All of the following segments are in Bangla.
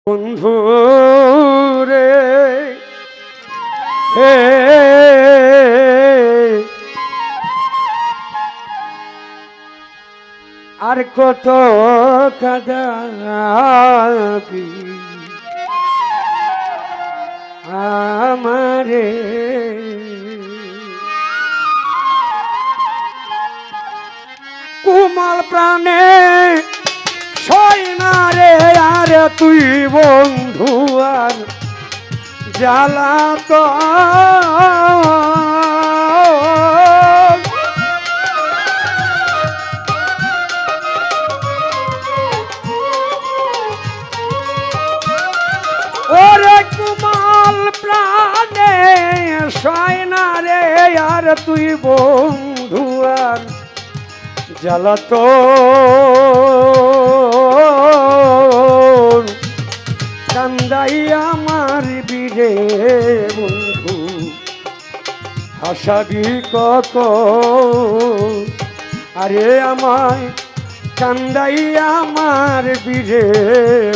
বন্ধু রে হে আর কত কাঁদাবি আমারে কুমাল প্রাণে সই না রে আর তুই বন্ধু আর জ্বালা তো ওরে কুমাল প্রাণে সই না রে আর তুই বন্ধু আর জ্বালা তো কান্দাই আমার বীরে বন্ধু হাসাবি কত আরে আমায় কান্দাই আমার বীরে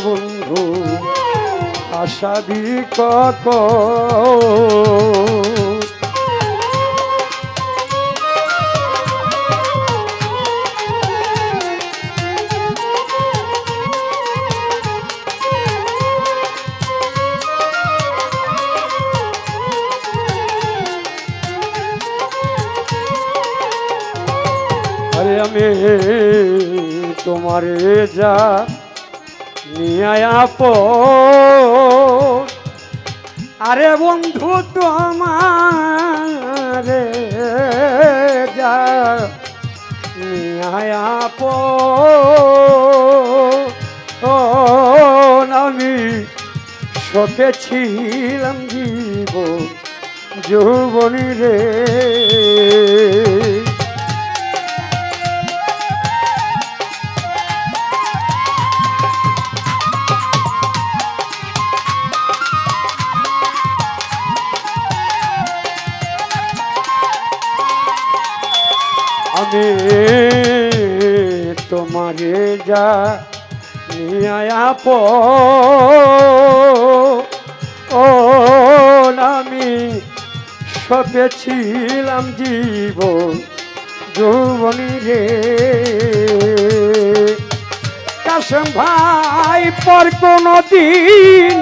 বন্ধু হাসাবি কত আরে আমি তোমারে যা নিয়াপ আরে বন্ধু তোমারে যা নিয়াপ আমি শোকে ছিলাম জীব যৌবনী রে আমি তোমারে যা নিয়াপ আমি সপেছিলাম জীব যৌবনী রে কাশেম ভাই পর কোনো দিন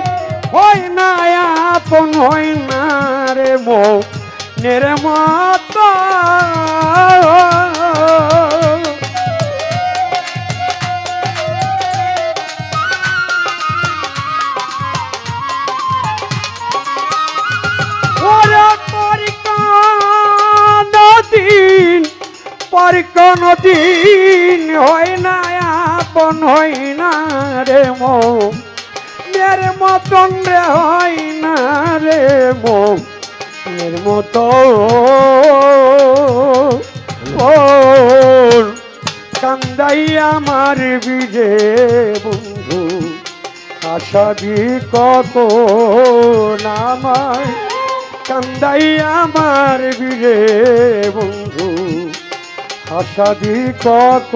হয় না আপন হয় না রে মনের মত পর কোনো দিন হয় না আপন হয় না রে মের মতন রে হয় না রে মের মতো কান্দাই আমার বিজে বন্ধু আশাবি কত নামায় কান্দাই আমার বিজে বন্ধু আশাবি কত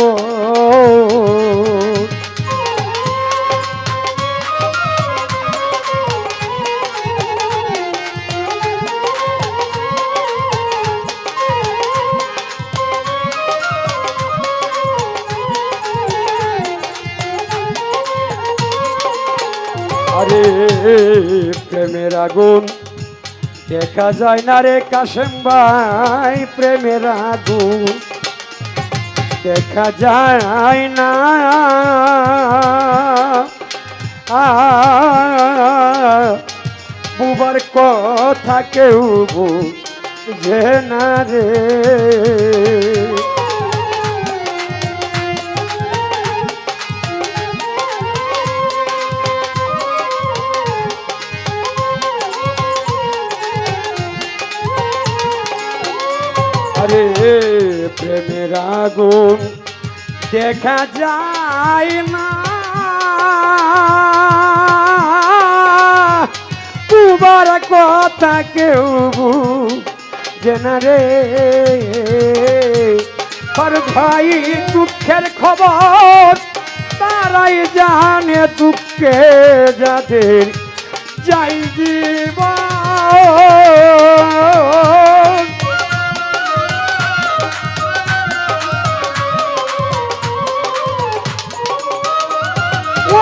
আরে প্রেমের আগুন দেখা যায় না রে কাশেম ভাই প্রেমের আগুন দেখা যায় না বুবার কথা কেউ বুঝে না রে আরে প্রেমের আগুন দেখা যায় না তোমার কথা কেউ বুঝে না রে আর ভাই দুঃখের খবর তা তারাই জানে দুঃখে যাদের যাই জীবন।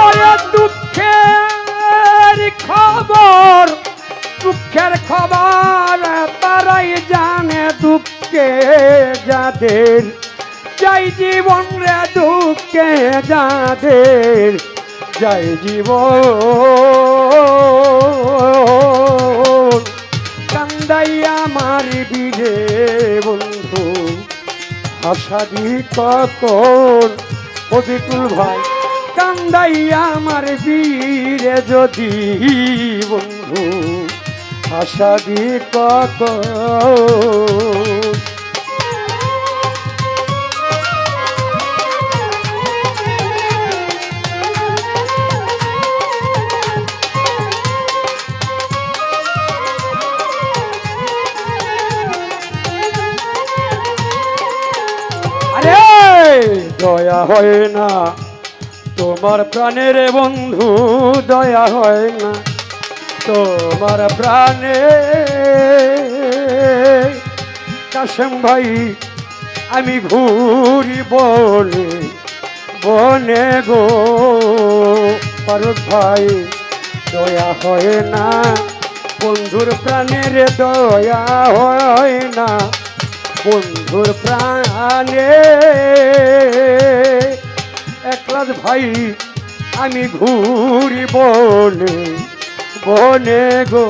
ওরে দুঃখের খবর, দুঃখের খবর তারাই জানে দুঃখে যাদের যাই জীবন রে, দুঃখে যাদের যাই জীবন। কান্দাইয়া মারবি রে বন্ধু, হাসাবি কখন অবিকুল ভাই, কান্দাইয়া মারবি রে যদি বন্ধু, হাসাবি কখন। দয়া হয় না তোমার প্রাণের বন্ধু, দয়া হয় না তোমার প্রাণে। কাশেম ভাই আমি ঘুরি বনে বনে গো, ফারুক ভাই দয়া হয় না বন্ধুর প্রাণের, দয়া হয় না বন্ধুর প্রাণে। একলাস ভাই আমি ঘুরি বনে বনে গো।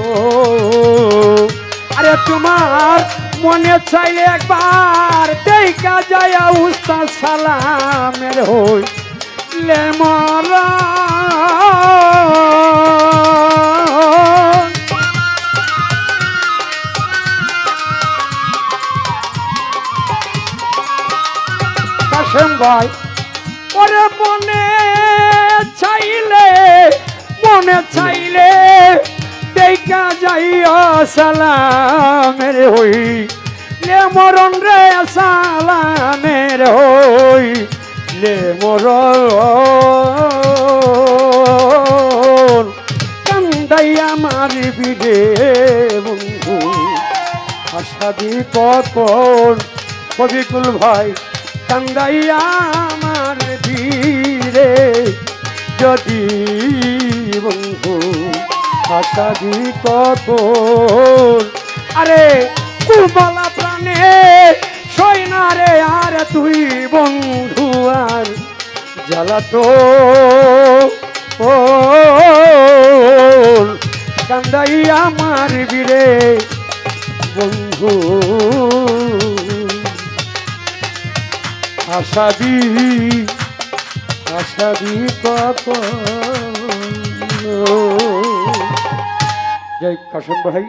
আরে তোমার মনে চাইলে একবার দেখা যায় উস্তাদ সালামের হইলে মরা। কাশেম ভাই ওরে মনে চাইলে, মনে চাইলে দেখা যাইয়া সালামের হইলে মরণ রে, সালামের হইলে মরণ। কান্দাইয়া মারবি রে বন্ধু, হাসাবি কখন অবিকুল ভাই, কান্দাইয়া মারবি রে যদি বন্ধু, হাসাবি কখন। আরে কুরবালা প্রাণে সইনা রে আর তুই বন্ধু আর জ্বালাতো কান্দাইয়া মারবি রে বন্ধু, হাসাবি হাসাবি কখন। জয় কাশেম ভাই।